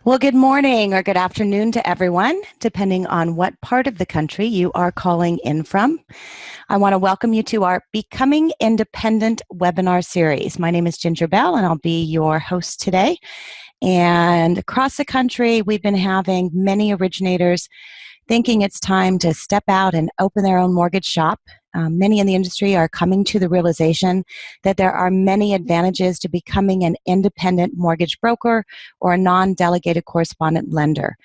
Well, good morning or good afternoon to everyone, depending on what part of the country you are calling in from. I want to welcome you to our Becoming Independent webinar series. My name is Ginger Bell, and I'll be your host today. And across the country, we've been having many originators thinking it's time to step out and open their own mortgage shop. Many in the industry are coming to the realization that there are many advantages to becoming an independent mortgage broker or a non-delegated correspondent lender.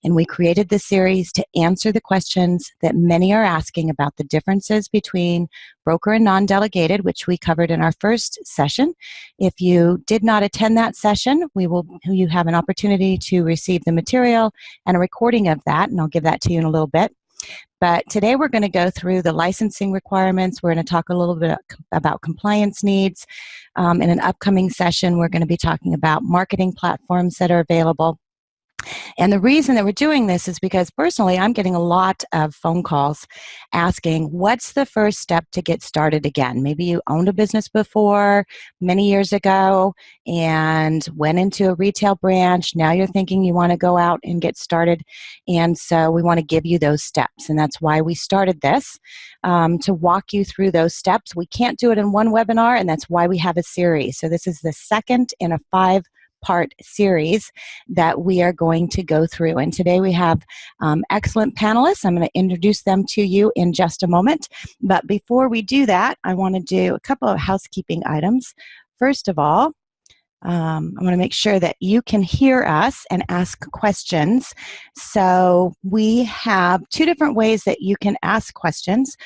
And we created this series to answer the questions that many are asking about the differences between broker and non-delegated, which we covered in our first session. If you did not attend that session, you have an opportunity to receive the material and a recording of that, and I'll give that to you in a little bit. But today we're going to go through the licensing requirements. We're going to talk a little bit about compliance needs. In an upcoming session, we're going to be talking about marketing platforms that are available. And the reason that we're doing this is because personally, I'm getting a lot of phone calls asking, what's the first step to get started again? Maybe you owned a business before many years ago and went into a retail branch. Now you're thinking you want to go out and get started. And so we want to give you those steps. And that's why we started this, to walk you through those steps. We can't do it in one webinar, and that's why we have a series. So this is the second in a 5-part series that we are going to go through. And today we have excellent panelists. I'm going to introduce them to you in just a moment. But before we do that, I want to do a couple of housekeeping items. First of all, I want to make sure that you can hear us and ask questions. So we have 2 different ways that you can ask questions.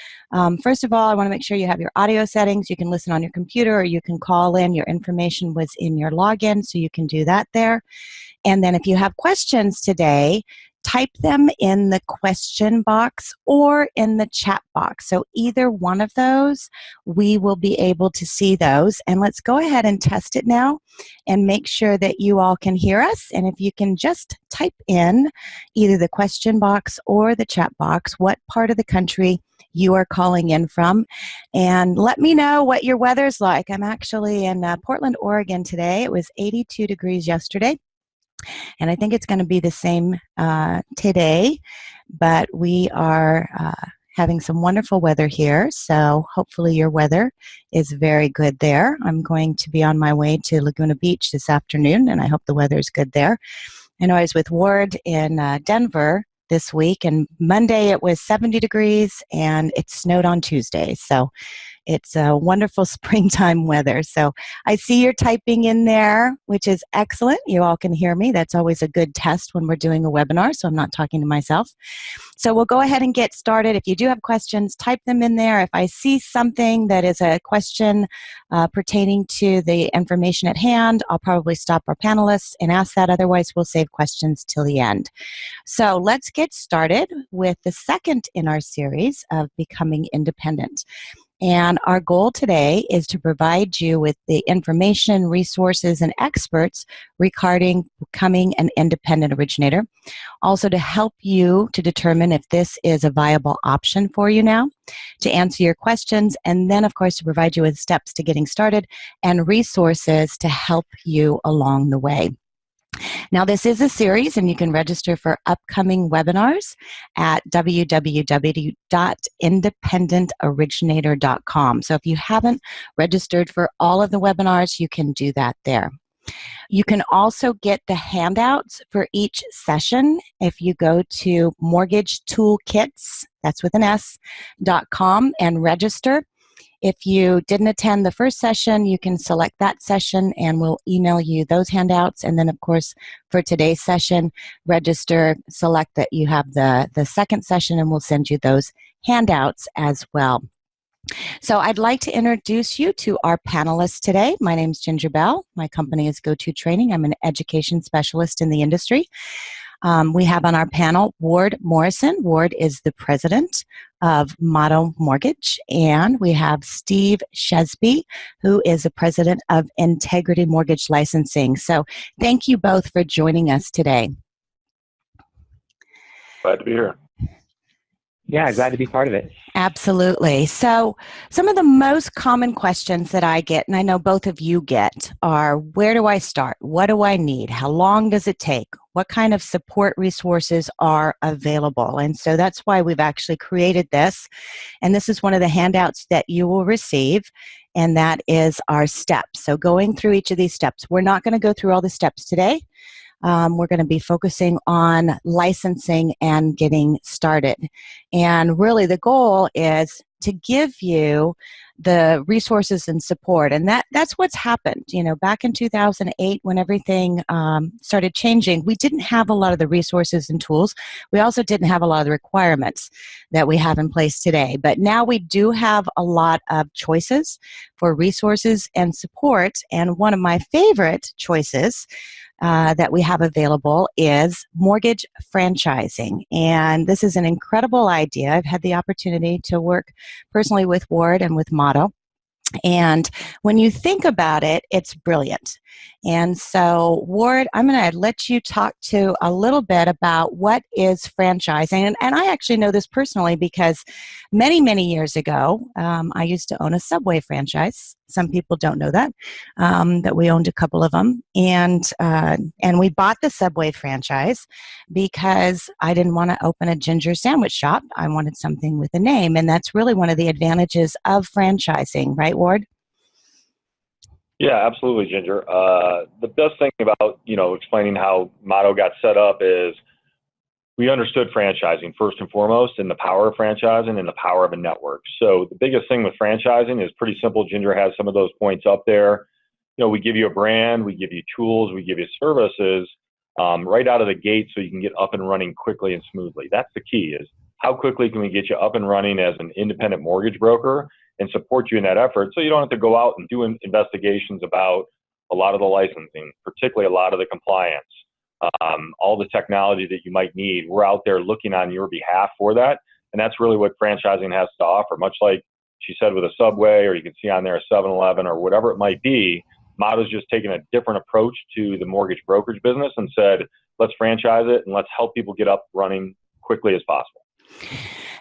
First of all, I want to make sure you have your audio settings. You can listen on your computer or you can call in. Your information was in your login, so you can do that there. And then if you have questions today, type them in the question box or in the chat box. So either one of those, we will be able to see those. And let's go ahead and test it now and make sure that you all can hear us. And if you can just type in either the question box or the chat box, what part of the country you are calling in from, and let me know what your weather's like. I'm actually in Portland, Oregon today. It was 82 degrees yesterday. And I think it's going to be the same today, but we are having some wonderful weather here, so hopefully your weather is very good there. I'm going to be on my way to Laguna Beach this afternoon, and I hope the weather is good there. I know I was with Ward in Denver this week, and Monday it was 70 degrees, and it snowed on Tuesday, so it's a wonderful springtime weather. So I see you're typing in there, which is excellent. You all can hear me. That's always a good test when we're doing a webinar, so I'm not talking to myself. So we'll go ahead and get started. If you do have questions, type them in there. If I see something that is a question pertaining to the information at hand, I'll probably stop our panelists and ask that. Otherwise, we'll save questions till the end. So let's get started with the second in our series of Becoming Independent. And our goal today is to provide you with the information, resources, and experts regarding becoming an independent originator. Also to help you to determine if this is a viable option for you now, to answer your questions, and then, of course, to provide you with steps to getting started and resources to help you along the way. Now, this is a series, and you can register for upcoming webinars at www.independentoriginator.com. So if you haven't registered for all of the webinars, you can do that there. You can also get the handouts for each session if you go to mortgagetoolkits, that's with an S.com, and register. If you didn't attend the first session, you can select that session and we'll email you those handouts. And then, of course, for today's session, register, select that you have the second session, and we'll send you those handouts as well. So I'd like to introduce you to our panelists today. My name is Ginger Bell. My company is Go-To Training. I'm an education specialist in the industry. We have on our panel Ward Morrison. Ward is the president of Motto Mortgage. And we have Steve Shesby, who is the president of Integrity Mortgage Licensing. So thank you both for joining us today. Glad to be here. Yeah, glad to be part of it. Absolutely. So some of the most common questions that I get, and I know both of you get, are where do I start? What do I need? How long does it take? What kind of support resources are available? And so that's why we've actually created this. And this is one of the handouts that you will receive, and that is our steps. So going through each of these steps, we're not going to go through all the steps today. We're going to be focusing on licensing and getting started. And really the goal is to give you the resources and support. And that's what's happened. You know, back in 2008, when everything started changing, we didn't have a lot of the resources and tools. We also didn't have a lot of the requirements that we have in place today. But now we do have a lot of choices for resources and support. And one of my favorite choices that we have available is mortgage franchising. And this is an incredible idea. I've had the opportunity to work personally with Ward and with Motto. And when you think about it, it's brilliant. And so, Ward, I'm going to let you talk to a little bit about what is franchising. And I actually know this personally because many, many years ago, I used to own a Subway franchise. Some people don't know that we owned a couple of them. And we bought the Subway franchise because I didn't want to open a ginger sandwich shop. I wanted something with a name. And that's really one of the advantages of franchising, right, Ward? Yeah, absolutely, Ginger. The best thing about, explaining how Motto got set up is we understood franchising first and foremost, and the power of franchising and the power of a network. So the biggest thing with franchising is pretty simple. Ginger has some of those points up there. We give you a brand, we give you tools, we give you services right out of the gate so you can get up and running quickly and smoothly. That's the key, is how quickly can we get you up and running as an independent mortgage broker and support you in that effort, so you don't have to go out and do investigations about a lot of the licensing, particularly a lot of the compliance, all the technology that you might need. We're out there looking on your behalf for that, and that's really what franchising has to offer. Much like she said with a Subway, or you can see on there a 7-Eleven or whatever it might be, Motto's just taken a different approach to the mortgage brokerage business and said, let's franchise it and let's help people get up running quickly as possible.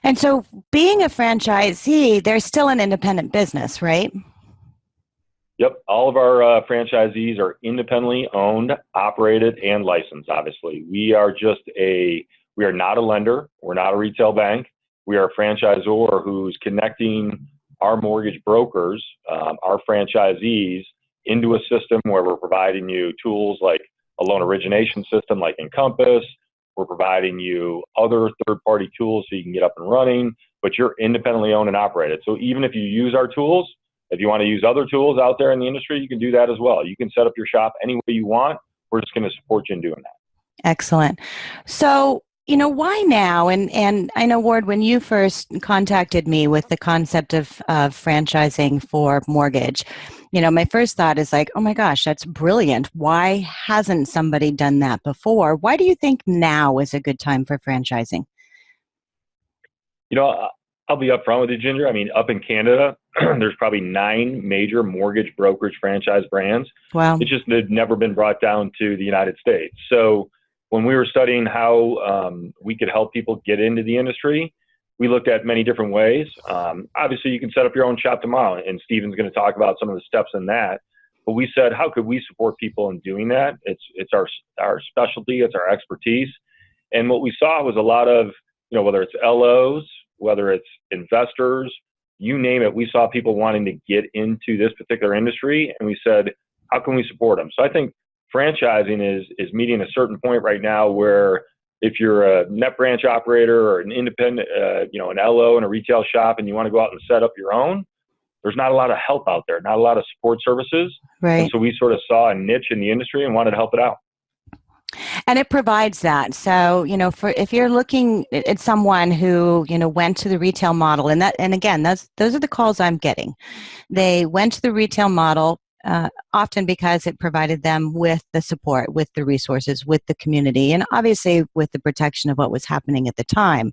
And so being a franchisee, they're still an independent business, right? Yep. All of our franchisees are independently owned, operated, and licensed, obviously. We are not a lender. We're not a retail bank. We are a franchisor who's connecting our mortgage brokers, our franchisees, into a system where we're providing you tools like a loan origination system like Encompass. We're providing you other third-party tools so you can get up and running, but you're independently owned and operated. So even if you use our tools, if you want to use other tools out there in the industry, you can do that as well. You can set up your shop any way you want. We're just going to support you in doing that. Excellent. So, why now? And I know, Ward, when you first contacted me with the concept of franchising for mortgage, my first thought is like, oh my gosh, that's brilliant. Why hasn't somebody done that before? Why do you think now is a good time for franchising? I'll be upfront with you, Ginger. I mean, up in Canada, there's probably 9 major mortgage brokerage franchise brands. Wow. It's just they've never been brought down to the United States. So when we were studying how we could help people get into the industry, we looked at many different ways. Obviously, you can set up your own shop tomorrow, and Stephen's going to talk about some of the steps in that. But we said, how could we support people in doing that? It's our specialty, it's our expertise. And what we saw was a lot of, whether it's LOs, whether it's investors, you name it, we saw people wanting to get into this particular industry, and we said, how can we support them? So I think franchising is meeting a certain point right now where if you're a net branch operator or an independent, an LO in a retail shop, and you want to go out and set up your own, there's not a lot of help out there, not a lot of support services. Right. And so we sort of saw a niche in the industry and wanted to help it out. And it provides that. So, if you're looking at someone who, went to the retail model, and again, those are the calls I'm getting. They went to the retail model often because it provided them with the support, with the resources, with the community, and obviously with the protection of what was happening at the time.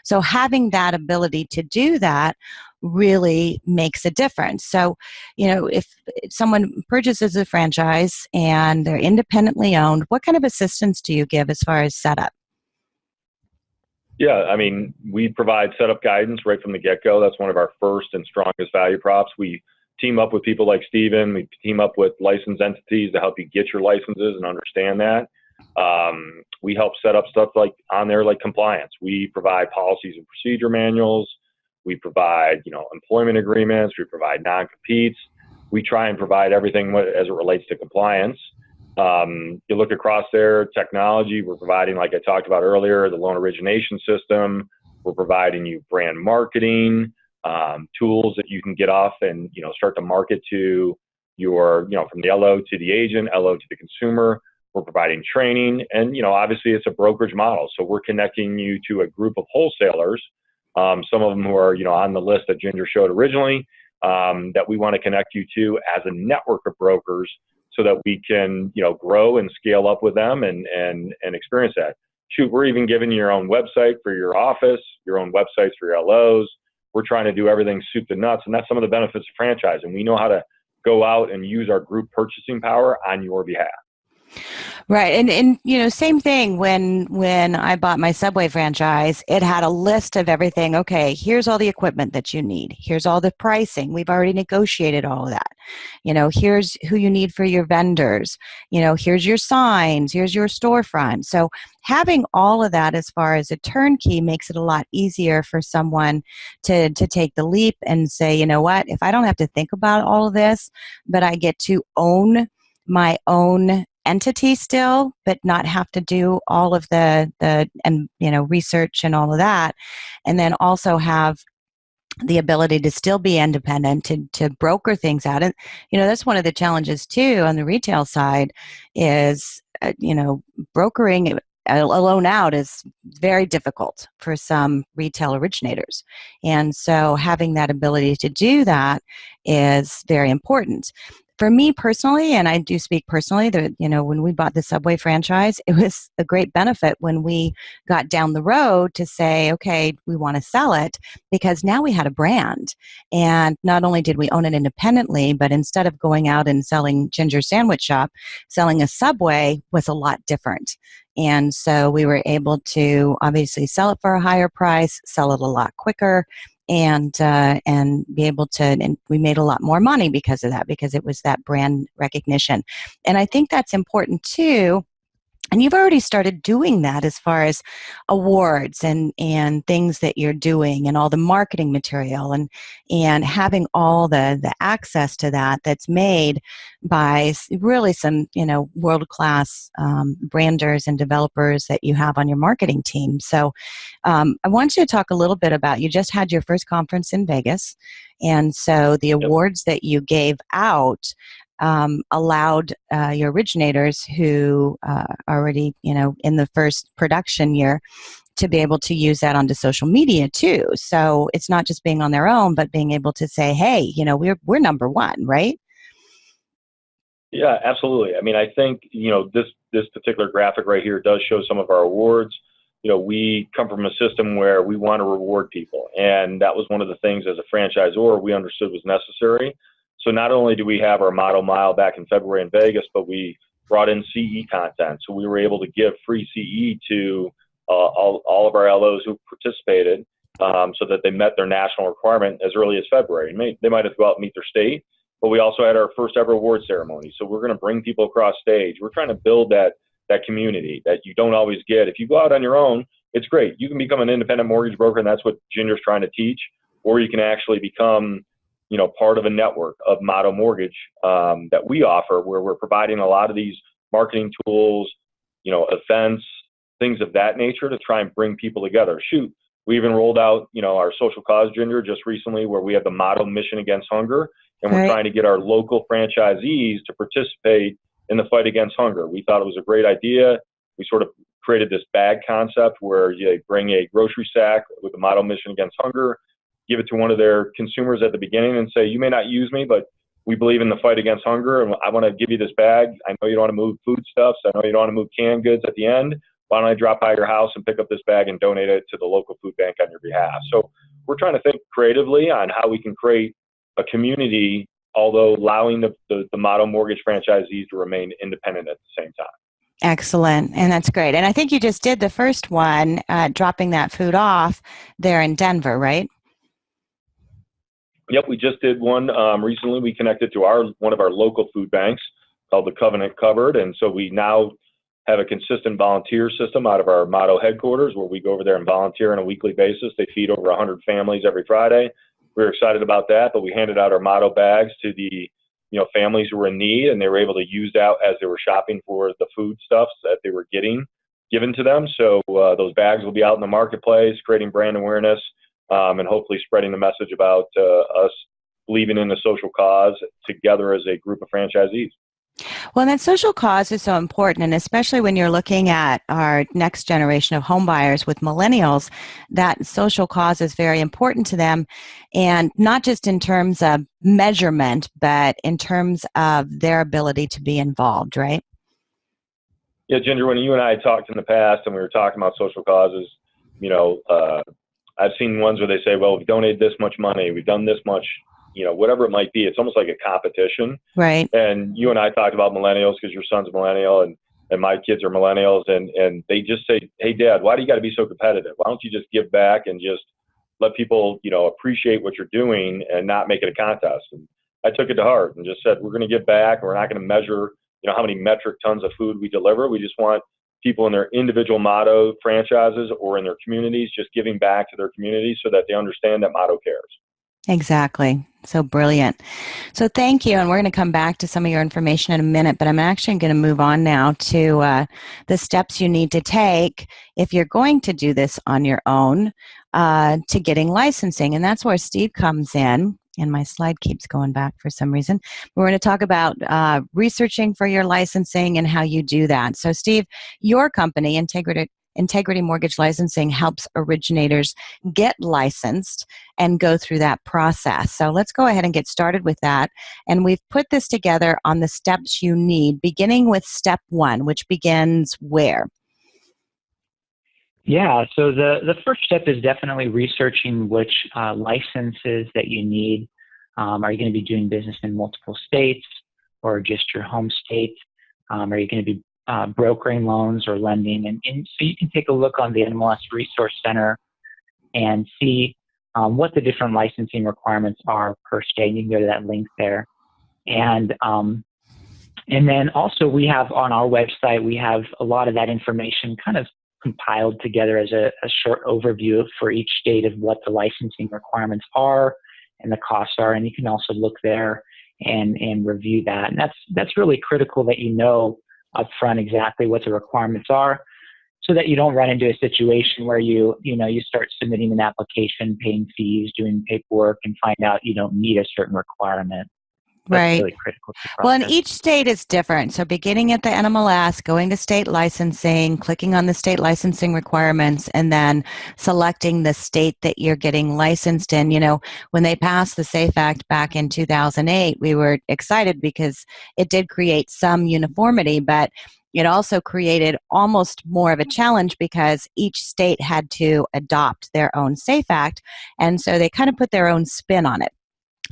So having that ability to do that really makes a difference. So, if someone purchases a franchise and they're independently owned, what kind of assistance do you give as far as setup? Yeah, I mean, we provide setup guidance right from the get-go. That's one of our first and strongest value props. We team up with people like Stephen. We team up with licensed entities to help you get your licenses and understand that. We help set up stuff like on there, like compliance. We provide policies and procedure manuals. We provide, employment agreements. We provide non-competes. We try and provide everything as it relates to compliance. You look across there, technology, we're providing, like I talked about earlier, the loan origination system. We're providing you brand marketing, tools that you can get off and, start to market to your, from the LO to the agent, LO to the consumer. We're providing training, and, obviously it's a brokerage model. So we're connecting you to a group of wholesalers, some of them who are, on the list that Ginger showed originally, that we want to connect you to as a network of brokers so that we can, grow and scale up with them and experience that. Shoot, we're even giving you your own website for your office, your own websites for your LOs. We're trying to do everything soup to nuts, and that's some of the benefits of franchising. We know how to go out and use our group purchasing power on your behalf. Right. And same thing when I bought my Subway franchise, it had a list of everything. Okay, here's all the equipment that you need. Here's all the pricing. We've already negotiated all of that. Here's who you need for your vendors. Here's your signs. Here's your storefront. So having all of that as far as a turnkey makes it a lot easier for someone to take the leap and say, you know what, if I don't have to think about all of this, but I get to own my own entity still, but not have to do all of the research and all of that, and then also have the ability to still be independent, to broker things out. And that's one of the challenges too on the retail side is brokering a loan out is very difficult for some retail originators, and so having that ability to do that is very important. For me personally, and I do speak personally, that when we bought the Subway franchise, it was a great benefit when we got down the road to say, okay, we want to sell it, because now we had a brand. And not only did we own it independently, but instead of going out and selling Ginger Sandwich Shop, selling a Subway was a lot different. And so we were able to obviously sell it for a higher price, sell it a lot quicker, and be able to, and we made a lot more money because of that, because it was that brand recognition. And I think that's important too. And you've already started doing that as far as awards and things that you're doing, and all the marketing material, and having all the access to that's made by really some world-class branders and developers that you have on your marketing team. So I want you to talk a little bit about, you just had your first conference in Vegas, and so the awards that you gave out allowed your originators who are already, in the first production year, to be able to use that onto social media too. So it's not just being on their own, but being able to say, hey, we're number one, right? Yeah, absolutely. I mean, I think, this particular graphic right here does show some of our awards. We come from a system where we want to reward people. And that was one of the things as a franchisor we understood was necessary. So not only do we have our Model Mile back in February in Vegas, but we brought in CE content. So we were able to give free CE to all of our LOs who participated, so that they met their national requirement as early as February. They might have to go out and meet their state, but we also had our first ever award ceremony. So we're going to bring people across stage. We're trying to build that community that you don't always get. If you go out on your own, it's great. You can become an independent mortgage broker, and that's what Ginger's trying to teach. Or you can actually become part of a network of Motto Mortgage that we offer, where we're providing a lot of these marketing tools, events, things of that nature to try and bring people together. Shoot, we even rolled out, our social cause, Ginger, just recently, where we have the Motto Mission Against Hunger, and we're trying to get our local franchisees to participate in the fight against hunger. We thought it was a great idea. We sort of created this bag concept where you bring a grocery sack with the Motto Mission Against Hunger, give it to one of their consumers at the beginning and say, you may not use me, but we believe in the fight against hunger, and I want to give you this bag. I know you don't want to move foodstuffs. I know you don't want to move canned goods at the end. Why don't I drop by your house and pick up this bag and donate it to the local food bank on your behalf? So we're trying to think creatively on how we can create a community, although allowing the Motto Mortgage franchisees to remain independent at the same time. Excellent. And that's great. And I think you just did the first one, dropping that food off there in Denver, right? Yep, we just did one recently. We connected to one of our local food banks called the Covenant Cupboard, and so we now have a consistent volunteer system out of our Motto headquarters where we go over there and volunteer on a weekly basis. They feed over 100 families every Friday. We were excited about that, but we handed out our Motto bags to the families who were in need, and they were able to use that as they were shopping for the foodstuffs that they were getting given to them. So those bags will be out in the marketplace, creating brand awareness, and hopefully spreading the message about us believing in the social cause together as a group of franchisees. Well, that social cause is so important, and especially when you're looking at our next generation of home buyers with millennials, that social cause is very important to them, and not just in terms of measurement, but in terms of their ability to be involved, right? Yeah, Ginger, when you and I talked in the past and we were talking about social causes, I've seen ones where they say, well, we've donated this much money, we've done this much, whatever it might be. It's almost like a competition. Right. And you and I talked about millennials because your son's a millennial and my kids are millennials. And they just say, hey, Dad, why do you got to be so competitive? Why don't you just give back and just let people, appreciate what you're doing and not make it a contest? And I took it to heart and just said, we're going to give back. And we're not going to measure, how many metric tons of food we deliver. We just want people in their individual Motto franchises or in their communities just giving back to their communities so that they understand that Motto cares. Exactly. So brilliant. So thank you. And we're going to come back to some of your information in a minute, but I'm actually going to move on now to the steps you need to take if you're going to do this on your own to getting licensing. And that's where Steve comes in. And my slide keeps going back for some reason. We're going to talk about researching for your licensing and how you do that. So Steve, your company, Integrity Mortgage Licensing, helps originators get licensed and go through that process. So let's go ahead and get started with that. And we've put this together on the steps you need, beginning with step 1, which begins where? Yeah, so the first step is definitely researching which licenses that you need. Are you going to be doing business in multiple states or just your home state? Are you going to be brokering loans or lending? And so you can take a look on the NMLS Resource Center and see what the different licensing requirements are per state. You can go to that link there. And then also we have on our website, we have a lot of that information kind of compiled together as a short overview for each state of what the licensing requirements are and the costs are. And you can also look there and review that. And that's really critical that you know upfront exactly what the requirements are so that you don't run into a situation where you start submitting an application, paying fees, doing paperwork, and find out you don't meet a certain requirement. That's right. really critical to the process. Well, and each state is different. So beginning at the NMLS, going to state licensing, clicking on the state licensing requirements, and then selecting the state that you're getting licensed in. When they passed the SAFE Act back in 2008, we were excited because it did create some uniformity, but it also created almost more of a challenge because each state had to adopt their own SAFE Act. And so they kind of put their own spin on it.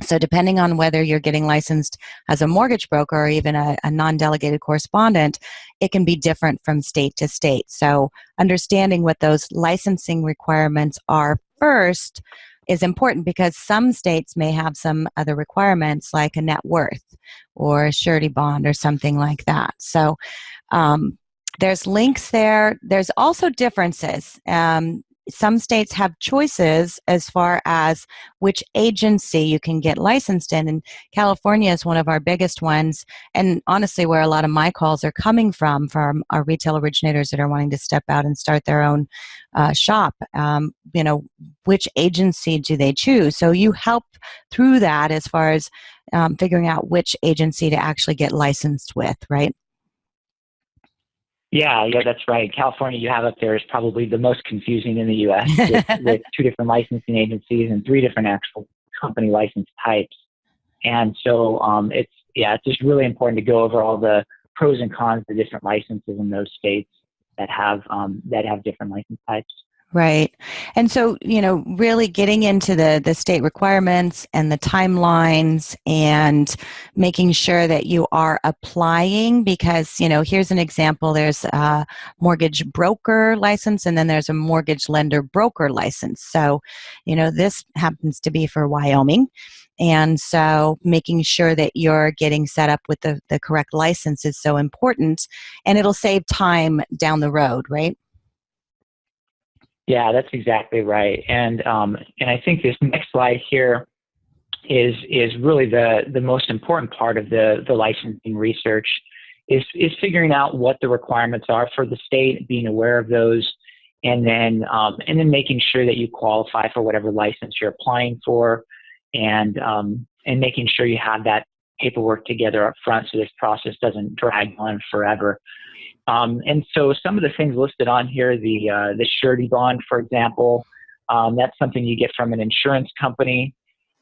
So depending on whether you're getting licensed as a mortgage broker or even a non-delegated correspondent, it can be different from state to state. So understanding what those licensing requirements are first is important because some states may have some other requirements like a net worth or a surety bond or something like that. So there's links there. There's also differences. Some states have choices as far as which agency you can get licensed in. And California is one of our biggest ones. And honestly, where a lot of my calls are coming from our retail originators that are wanting to step out and start their own shop. Which agency do they choose? So you help through that as far as figuring out which agency to actually get licensed with, right? Yeah, that's right. California you have up there is probably the most confusing in the U.S. with 2 different licensing agencies and 3 different actual company license types. And so it's just really important to go over all the pros and cons of the different licenses in those states that have different license types. Right. And so, really getting into the state requirements and the timelines and making sure that you are applying because, here's an example. There's a mortgage broker license and then there's a mortgage lender broker license. So, this happens to be for Wyoming. And so making sure that you're getting set up with the correct license is so important and it'll save time down the road, right? Yeah, that's exactly right. And I think this next slide here is really the most important part of the licensing research is figuring out what the requirements are for the state, being aware of those, and then making sure that you qualify for whatever license you're applying for, and making sure you have that paperwork together up front so this process doesn't drag on forever. And so some of the things listed on here, the surety bond, for example, that's something you get from an insurance company,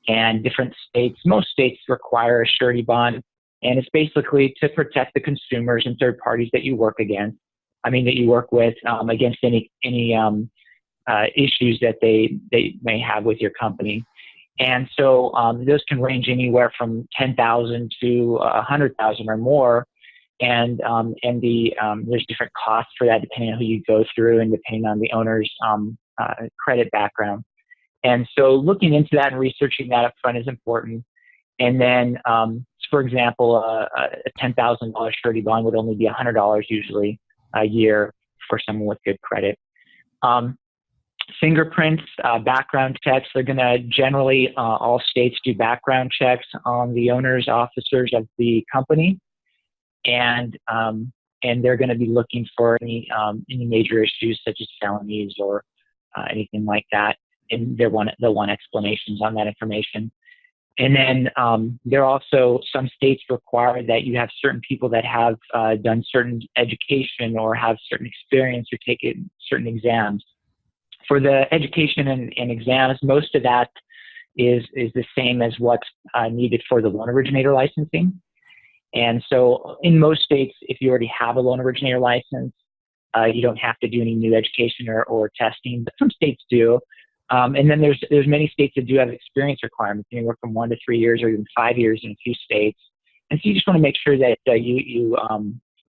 and different states, most states require a surety bond, and it's basically to protect the consumers and third parties that you work with against any issues that they may have with your company. And so those can range anywhere from $10,000 to $100,000 or more. And there's different costs for that depending on who you go through and depending on the owner's credit background. And so looking into that and researching that up front is important. And then, for example, a $10,000 surety bond would only be $100 usually a year for someone with good credit. Fingerprints, background checks, they're going to generally, all states do background checks on the owners, officers of the company. And they're going to be looking for any major issues such as felonies or anything like that, and they'll want explanations on that information. And then there are also some states require that you have certain people that have done certain education or have certain experience or taken certain exams. For the education and exams, most of that is the same as what's needed for the loan originator licensing. And so in most states, if you already have a loan originator license, you don't have to do any new education or testing, but some states do. And then there's many states that do have experience requirements, anywhere from 1 to 3 years or even 5 years in a few states. And so you just want to make sure that you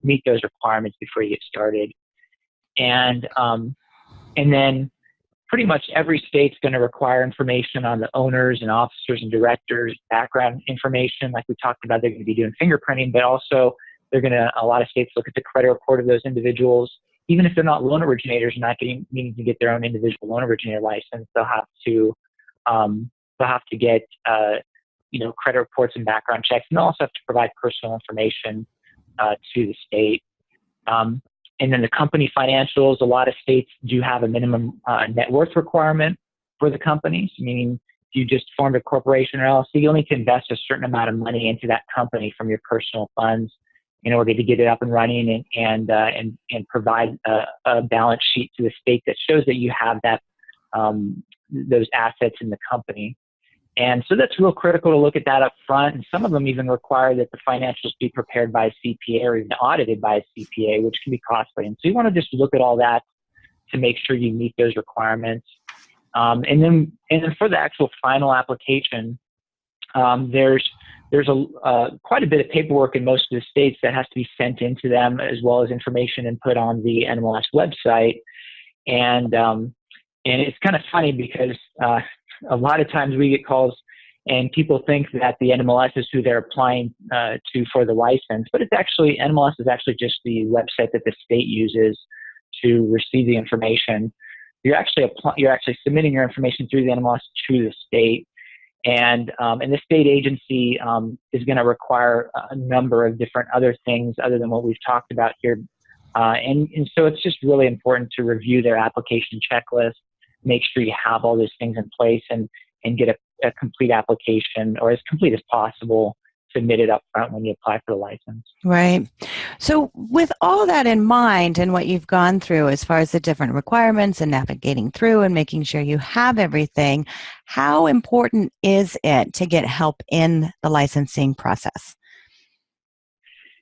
meet those requirements before you get started. And then pretty much every state's going to require information on the owners and officers and directors, background information. Like we talked about, they're going to be doing fingerprinting, but also a lot of states look at the credit report of those individuals. Even if they're not loan originators, not needing to get their own individual loan originator license, they'll have to get credit reports and background checks, and they'll also have to provide personal information to the state. And then the company financials, a lot of states do have a minimum net worth requirement for the companies, meaning if you just formed a corporation or LLC, you'll need to invest a certain amount of money into that company from your personal funds in order to get it up and running and provide a balance sheet to the state that shows that you have that those assets in the company. And so that's real critical to look at that up front. And some of them even require that the financials be prepared by a CPA or even audited by a CPA, which can be costly. And so you want to just look at all that to make sure you meet those requirements. And then for the actual final application, there's quite a bit of paperwork in most of the states that has to be sent into them, as well as information input on the NMLS website. And it's kind of funny because a lot of times we get calls and people think that the NMLS is who they're applying to for the license, but NMLS is actually just the website that the state uses to receive the information. You're actually submitting your information through the NMLS to the state, and the state agency is going to require a number of different other things other than what we've talked about here, and so it's just really important to review their application checklist, make sure you have all those things in place, and get a complete application, or as complete as possible, submitted up front when you apply for the license. Right. So with all that in mind and what you've gone through as far as the different requirements and navigating through and making sure you have everything, how important is it to get help in the licensing process?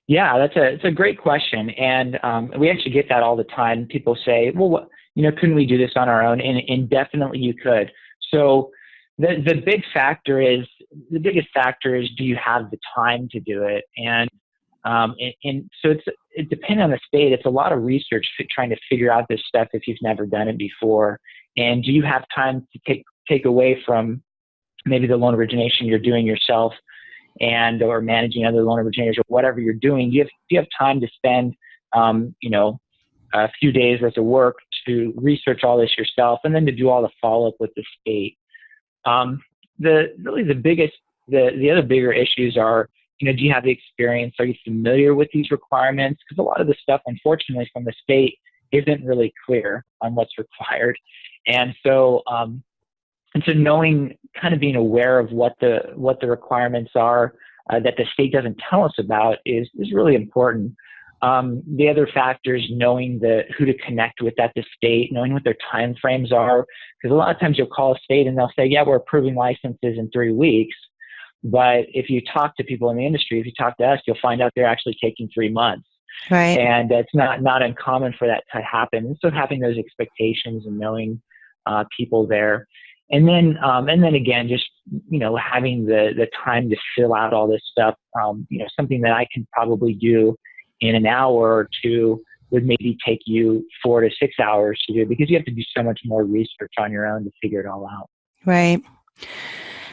Yeah, it's a great question, and we actually get that all the time. People say, "Well, couldn't we do this on our own?" And definitely you could. So the biggest factor is, do you have the time to do it? And so it depends on the state. It's a lot of research trying to figure out this stuff if you've never done it before. And do you have time to take away from maybe the loan origination you're doing yourself, or managing other loan originators, or whatever you're doing? Do you have time to spend a few days worth of work to research all this yourself, and then to do all the follow-up with the state? The other bigger issues are, do you have the experience? Are you familiar with these requirements? Because a lot of the stuff, unfortunately, from the state isn't really clear on what's required. And so knowing, kind of being aware of what the requirements are that the state doesn't tell us about is really important. The other factor is knowing who to connect with at the state, knowing what their time frames are. Because a lot of times you'll call a state and they'll say, yeah, we're approving licenses in 3 weeks. But if you talk to people in the industry, if you talk to us, you'll find out they're actually taking 3 months. Right. And it's not uncommon for that to happen. And so having those expectations and knowing people there. And then again, just, having the time to fill out all this stuff, something that I can probably do in an hour or two would maybe take you 4 to 6 hours to do, because you have to do so much more research on your own to figure it all out. Right.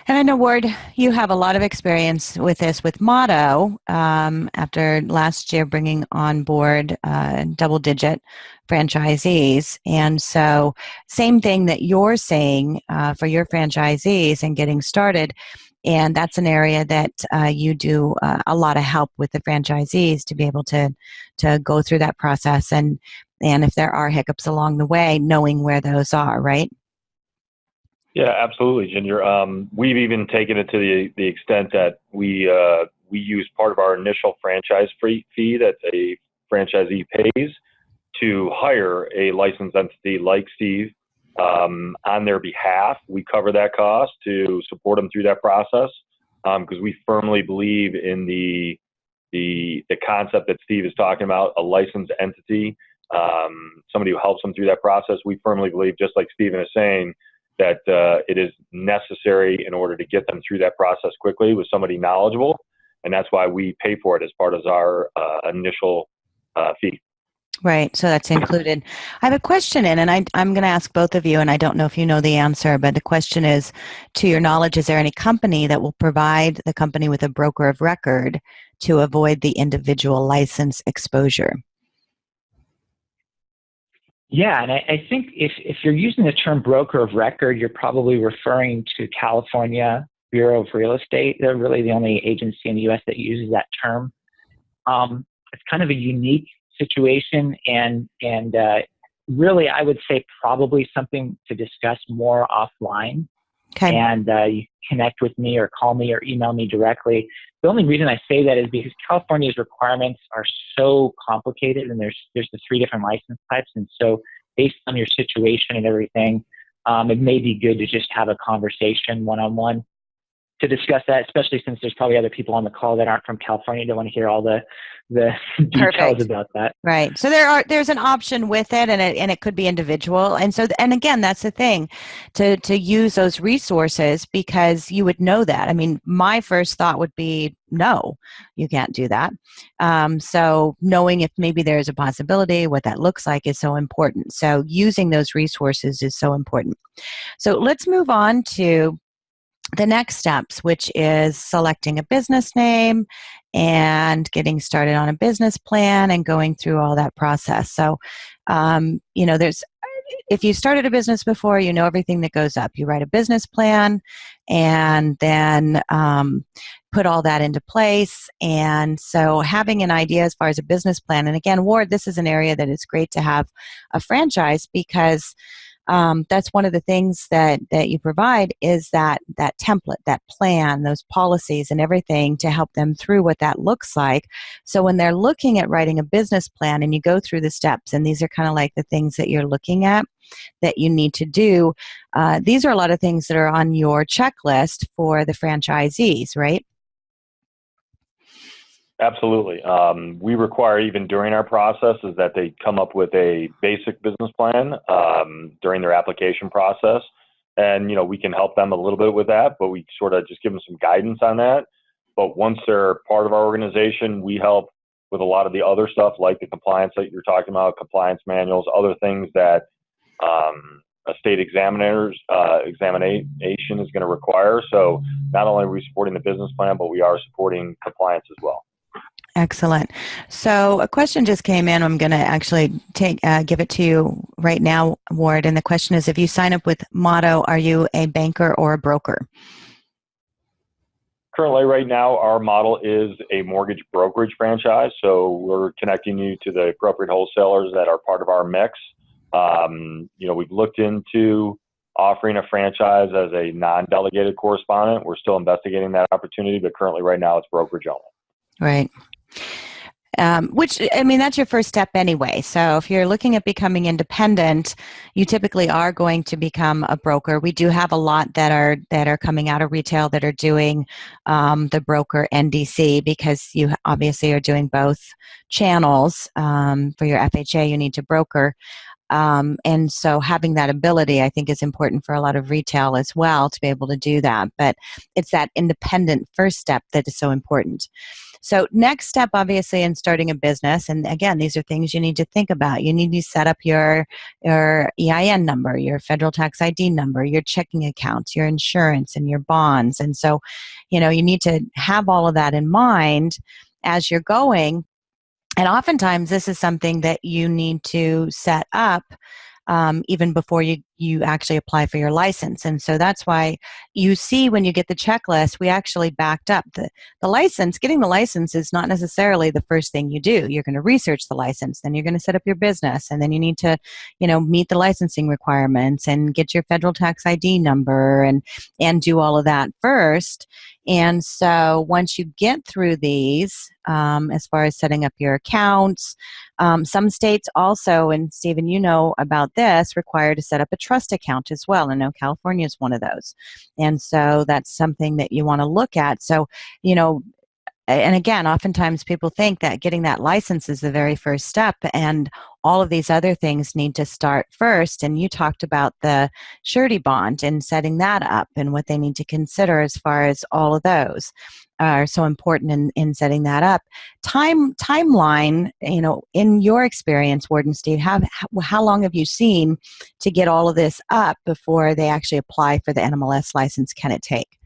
And I know, Ward, you have a lot of experience with this with Motto, after last year bringing on board double-digit franchisees. And so same thing that you're saying for your franchisees and getting started. And that's an area that you do a lot of help with the franchisees to be able to go through that process. And if there are hiccups along the way, knowing where those are, right? Yeah, absolutely, Ginger. We've even taken it to the extent that we use part of our initial franchise fee that a franchisee pays to hire a licensed entity like Steve on their behalf. We cover that cost to support them through that process, because we firmly believe in the concept that Steve is talking about, a licensed entity, somebody who helps them through that process. We firmly believe, just like Steven is saying, that it is necessary in order to get them through that process quickly with somebody knowledgeable. And that's why we pay for it as part of our initial fee. Right. So that's included. I have a question and I'm going to ask both of you, and I don't know if you know the answer, but the question is, to your knowledge, is there any company that will provide the company with a broker of record to avoid the individual license exposure? Yeah, and I think if you're using the term broker of record, you're probably referring to California Bureau of Real Estate. They're really the only agency in the U.S. that uses that term. It's kind of a unique situation, and really, I would say probably something to discuss more offline. Okay. And you connect with me or call me or email me directly. The only reason I say that is because California's requirements are so complicated, and there's the 3 different license types. And so based on your situation and everything, it may be good to just have a conversation one-on-one to discuss that, especially since there's probably other people on the call that aren't from California, don't want to hear all the details about that. Right. So there's an option with it, and it could be individual. And so, and again, that's the thing, to use those resources, because you would know that. I mean, my first thought would be, no, you can't do that. So knowing if maybe there's a possibility, what that looks like, is so important. So using those resources is so important. So let's move on to the next steps, which is selecting a business name and getting started on a business plan and going through all that process. So, if you started a business before, you know everything that goes up. You write a business plan and then put all that into place. And so having an idea as far as a business plan, and again, Ward, this is an area that is great to have a franchise, because that's one of the things that you provide, is that template, that plan, those policies and everything to help them through what that looks like. So when they're looking at writing a business plan and you go through the steps, and these are kind of like the things that you're looking at that you need to do, these are a lot of things that are on your checklist for the franchisees, right? Absolutely. We require, even during our process, is that they come up with a basic business plan during their application process. And, we can help them a little bit with that, but we sort of just give them some guidance on that. But once they're part of our organization, we help with a lot of the other stuff, like the compliance that you're talking about, compliance manuals, other things that a state examiner's examination is going to require. So not only are we supporting the business plan, but we are supporting compliance as well. Excellent. So a question just came in. I'm going to actually give it to you right now, Ward. And the question is, if you sign up with Motto, are you a banker or a broker? Currently, right now, our model is a mortgage brokerage franchise. So we're connecting you to the appropriate wholesalers that are part of our mix. We've looked into offering a franchise as a non-delegated correspondent. We're still investigating that opportunity, but currently right now it's brokerage only. Right. Which, I mean, that's your first step anyway. So if you're looking at becoming independent, you typically are going to become a broker. We do have a lot that are coming out of retail that are doing the broker NDC, because you obviously are doing both channels. For your FHA, you need to broker. And so having that ability, I think, is important for a lot of retail as well, to be able to do that. But it's that independent first step that is so important. So next step, obviously, in starting a business, and again, these are things you need to think about. You need to set up your EIN number, your federal tax ID number, your checking accounts, your insurance, and your bonds. And so, you need to have all of that in mind as you're going. And oftentimes, this is something that you need to set up even before you actually apply for your license. And so that's why you see, when you get the checklist, we actually backed up the license. Getting the license is not necessarily the first thing you do. You're going to research the license, then you're going to set up your business, and then you need to, meet the licensing requirements and get your federal tax ID number and do all of that first. And so once you get through these, as far as setting up your accounts, some states also, and Stephen, you know about this, require to set up a trust account as well. I know California is one of those. And so that's something that you want to look at. So, and again, oftentimes people think that getting that license is the very first step, and all of these other things need to start first. And you talked about the surety bond and setting that up, and what they need to consider as far as all of those are so important in setting that up. Timeline, in your experience, Ward and Steve, how long have you seen to get all of this up before they actually apply for the NMLS license? Can it take?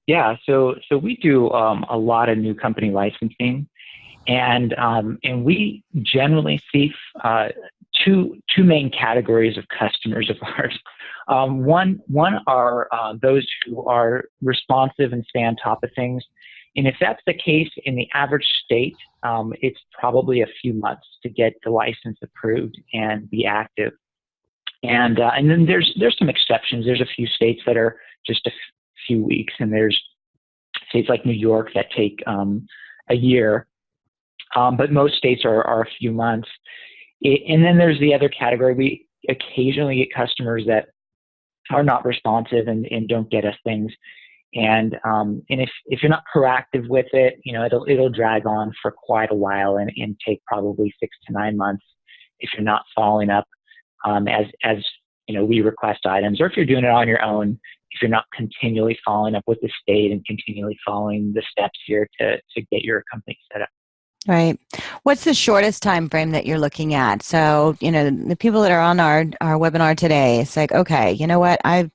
Yeah, so we do a lot of new company licensing, and we generally see two main categories of customers of ours. One are those who are responsive and stay on top of things, and if that's the case in the average state, it's probably a few months to get the license approved and be active. And then there's some exceptions. There's a few states that are just a few weeks, and there's states like New York that take a year, but most states are a few months. And then there's the other category. We occasionally get customers that are not responsive and don't get us things, and if you're not proactive with it, it'll drag on for quite a while and take probably 6 to 9 months if you're not following up as we request items, or if you're doing it on your own, if you're not continually following up with the state and continually following the steps here to get your company set up. Right. What's the shortest time frame that you're looking at? So, the people that are on our webinar today, it's like, okay, you know what? I'm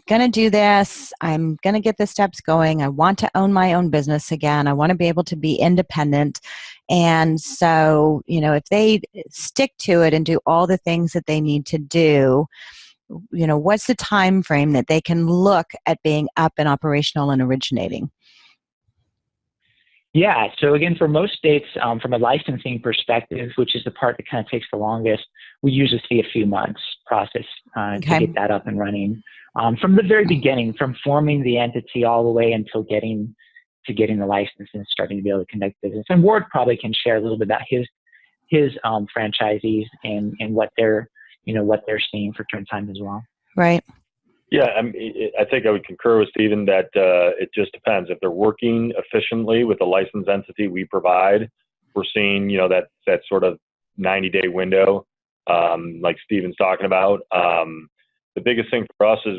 going to do this. I'm going to get the steps going. I want to own my own business again. I want to be able to be independent. And so, if they stick to it and do all the things that they need to do, what's the time frame that they can look at being up and operational and originating? Yeah, so again, for most states, from a licensing perspective, which is the part that kind of takes the longest, we usually see a few months process to get that up and running. From the very beginning, from forming the entity all the way until getting the license and starting to be able to conduct business. And Ward probably can share a little bit about his franchisees and what they're seeing for turn time as well. Right. Yeah, I think I would concur with Stephen that it just depends. If they're working efficiently with the licensed entity we provide, we're seeing, that sort of 90-day window, like Stephen's talking about. The biggest thing for us is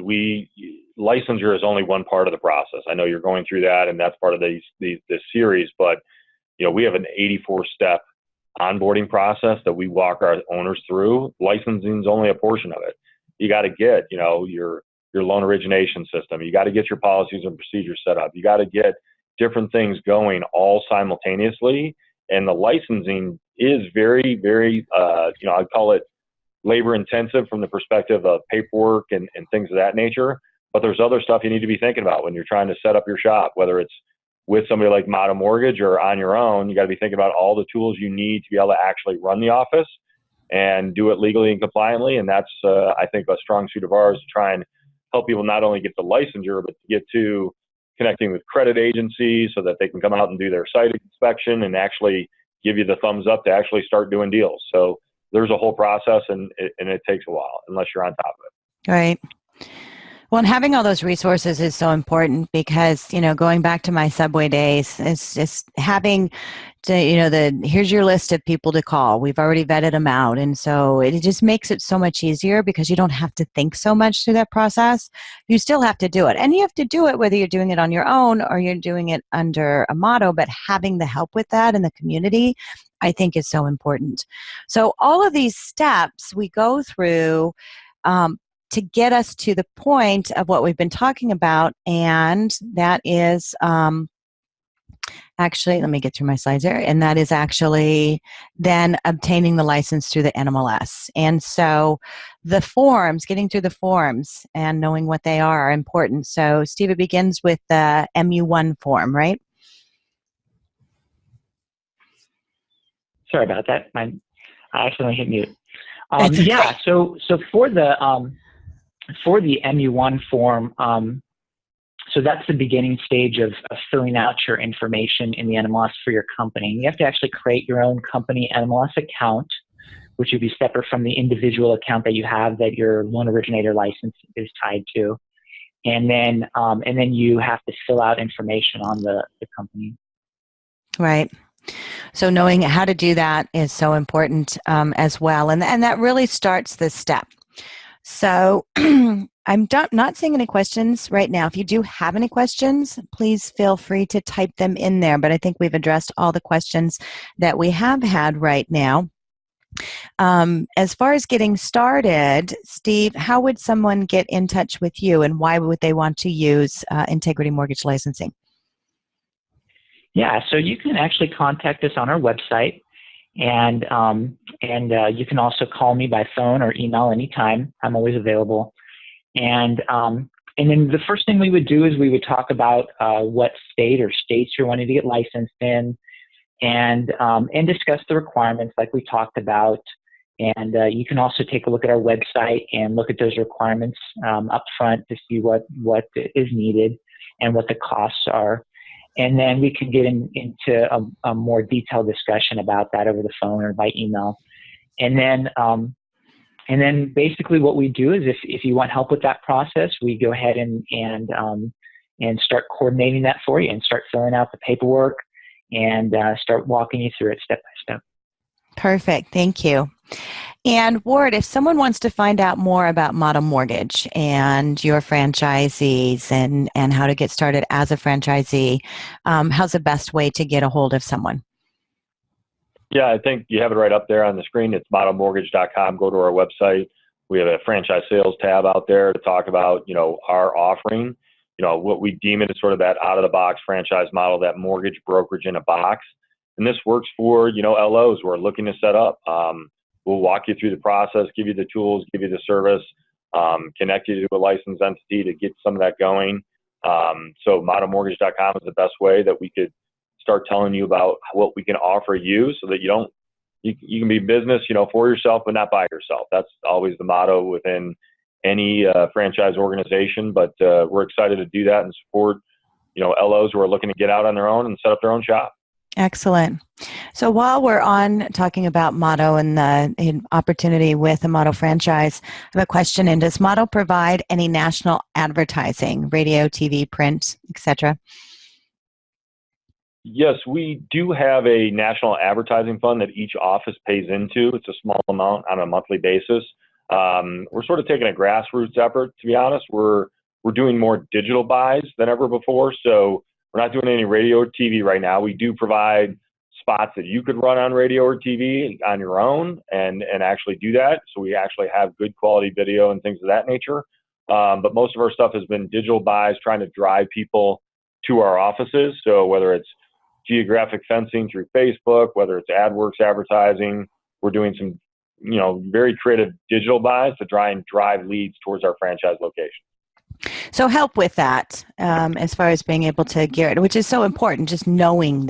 licensure is only one part of the process. I know you're going through that, and that's part of this series, but we have an 84-step onboarding process that we walk our owners through. Licensing is only a portion of it. You got to get, your loan origination system. You got to get your policies and procedures set up. You got to get different things going all simultaneously. And the licensing is very, very, I'd call it labor intensive from the perspective of paperwork and things of that nature. But there's other stuff you need to be thinking about when you're trying to set up your shop, whether it's with somebody like Motto Mortgage or on your own. You got to be thinking about all the tools you need to be able to actually run the office and do it legally and compliantly. And that's, I think, a strong suit of ours to try and help people not only get the licensure, but to get to connecting with credit agencies so that they can come out and do their site inspection and actually give you the thumbs up to actually start doing deals. So there's a whole process, and it takes a while unless you're on top of it. Right. Well, and having all those resources is so important because, going back to my Subway days, it's just having to, here's your list of people to call. We've already vetted them out. And so it just makes it so much easier because you don't have to think so much through that process. You still have to do it. And you have to do it whether you're doing it on your own or you're doing it under a motto, but having the help with that in the community, I think is so important. So all of these steps we go through, to get us to the point of what we've been talking about, and that is actually, let me get through my slides here, and that is actually then obtaining the license through the NMLS. And so the forms, getting through the forms and knowing what they are important. So Steve, it begins with the MU1 form, right? Sorry about that. I accidentally hit mute. Okay. Yeah, so for the MU1 form, so that's the beginning stage of filling out your information in the NMLS for your company. You have to actually create your own company NMLS account, which would be separate from the individual account that you have that your loan originator license is tied to. And then you have to fill out information on the company. Right. So knowing how to do that is so important as well. And that really starts this step. So I'm not seeing any questions right now. If you do have any questions, please feel free to type them in there. But I think we've addressed all the questions that we have had right now. As far as getting started, Steve, how would someone get in touch with you and why would they want to use Integrity Mortgage Licensing? Yeah, so you can actually contact us on our website. And you can also call me by phone or email anytime. I'm always available. And then the first thing we would do is we would talk about what state or states you're wanting to get licensed in, and discuss the requirements like we talked about. And you can also take a look at our website and look at those requirements up front to see what is needed and what the costs are. And then we can get into a more detailed discussion about that over the phone or by email. And then basically what we do is if you want help with that process, we go ahead and start coordinating that for you and start filling out the paperwork and start walking you through it step by step. Perfect. Thank you. And Ward, if someone wants to find out more about Motto Mortgage and your franchisees and how to get started as a franchisee, how's the best way to get a hold of someone? Yeah, I think you have it right up there on the screen. It's mottomortgage.com. Go to our website. We have a franchise sales tab out there to talk about, our offering, what we deem it as sort of that out-of-the-box franchise model, that mortgage brokerage in a box. And this works for, LOs who are looking to set up. We'll walk you through the process, give you the tools, give you the service, connect you to a licensed entity to get some of that going. So mottomortgage.com is the best way that we could start telling you about what we can offer you so that you can be business, for yourself, but not by yourself. That's always the motto within any franchise organization. But we're excited to do that and support, LOs who are looking to get out on their own and set up their own shop. Excellent. So while we're on talking about Motto and the opportunity with a Motto franchise, I have a question. And does Motto provide any national advertising, radio, TV, print, etc.? Yes, we do have a national advertising fund that each office pays into. It's a small amount on a monthly basis. We're sort of taking a grassroots effort, to be honest. We're doing more digital buys than ever before. So we're not doing any radio or TV right now. We do provide spots that you could run on radio or TV on your own and actually do that. So we actually have good quality video and things of that nature. But most of our stuff has been digital buys, trying to drive people to our offices. So whether it's geographic fencing through Facebook, whether it's AdWorks advertising, we're doing some, very creative digital buys to try and drive leads towards our franchise location. So help with that as far as being able to gear it, which is so important. Just knowing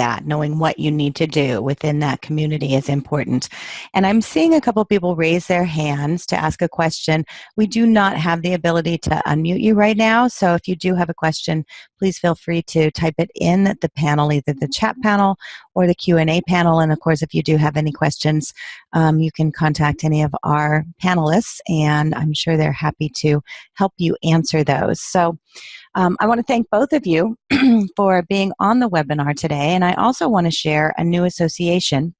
what you need to do within that community is important. And I'm seeing a couple of people raise their hands to ask a question. We do not have the ability to unmute you right now. So if you do have a question, please feel free to type it in the panel, either the chat panel or the Q&A panel. And of course, if you do have any questions, you can contact any of our panelists, and I'm sure they're happy to help you answer those. So I want to thank both of you for being on the webinar today. And I also want to share a new association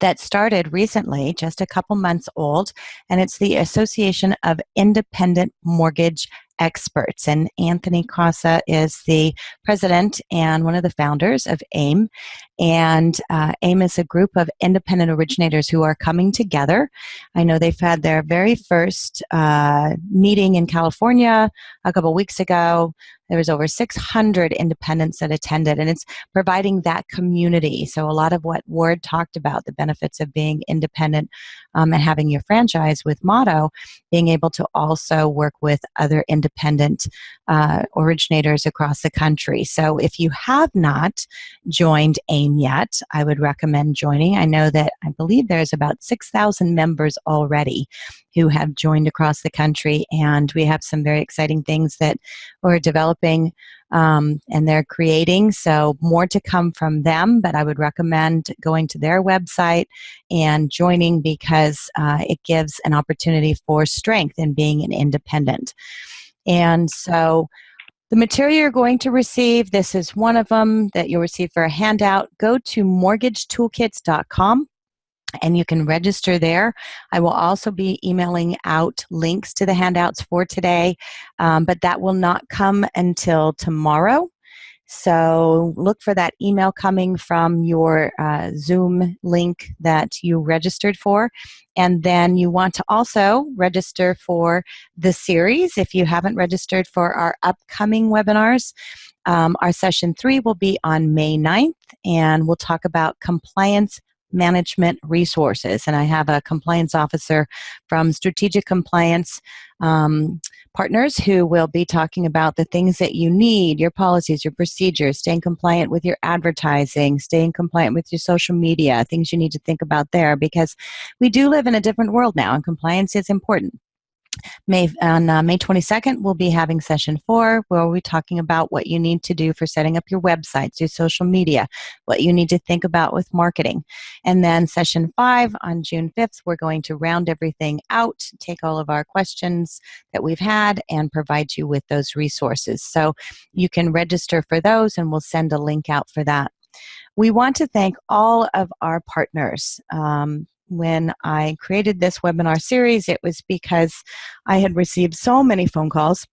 that started recently, just a couple months old, and it's the Association of Independent Mortgage Experts. And Anthony Casa is the president and one of the founders of AIME. And AIME is a group of independent originators who are coming together. I know they've had their very first meeting in California a couple weeks ago. There was over 600 independents that attended, and it's providing that community. So a lot of what Ward talked about, the benefits of being independent and having your franchise with Motto, being able to also work with other independent originators across the country. So if you have not joined AIME yet, I would recommend joining. I know that I believe there's about 6,000 members already who have joined across the country, and we have some very exciting things that we're developing and they're creating. So more to come from them, but I would recommend going to their website and joining because it gives an opportunity for strength in being an independent. And so the material you're going to receive, this is one of them that you'll receive for a handout. Go to mortgagetoolkits.com. and you can register there. I will also be emailing out links to the handouts for today, but that will not come until tomorrow. So look for that email coming from your Zoom link that you registered for. And then you want to also register for the series if you haven't registered for our upcoming webinars. Our session 3 will be on May 9th, and we'll talk about compliance management resources. And I have a compliance officer from Strategic Compliance Partners who will be talking about the things that you need, your policies, your procedures, staying compliant with your advertising, staying compliant with your social media, things you need to think about there, because we do live in a different world now and compliance is important. On May 22nd, we'll be having session 4, where we'll be talking about what you need to do for setting up your websites, your social media, what you need to think about with marketing. And then session 5 on June 5th, we're going to round everything out, take all of our questions that we've had, and provide you with those resources. So you can register for those, and we'll send a link out for that. We want to thank all of our partners. When I created this webinar series, it was because I had received so many phone calls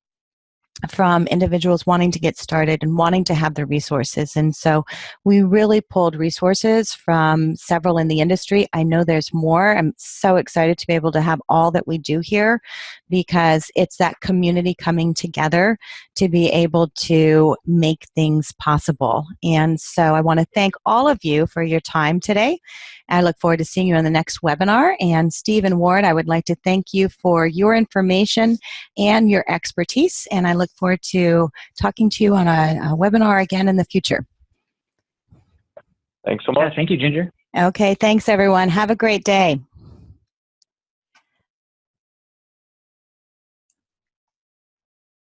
from individuals wanting to get started and wanting to have the resources. And so we really pulled resources from several in the industry. I know there's more. I'm so excited to be able to have all that we do here, because it's that community coming together to be able to make things possible. And so I want to thank all of you for your time today. I look forward to seeing you on the next webinar. And Steve and Ward, I would like to thank you for your information and your expertise. And I look forward to talking to you on a webinar again in the future. Thanks so much. Yeah, thank you, Ginger. Okay, thanks everyone. Have a great day.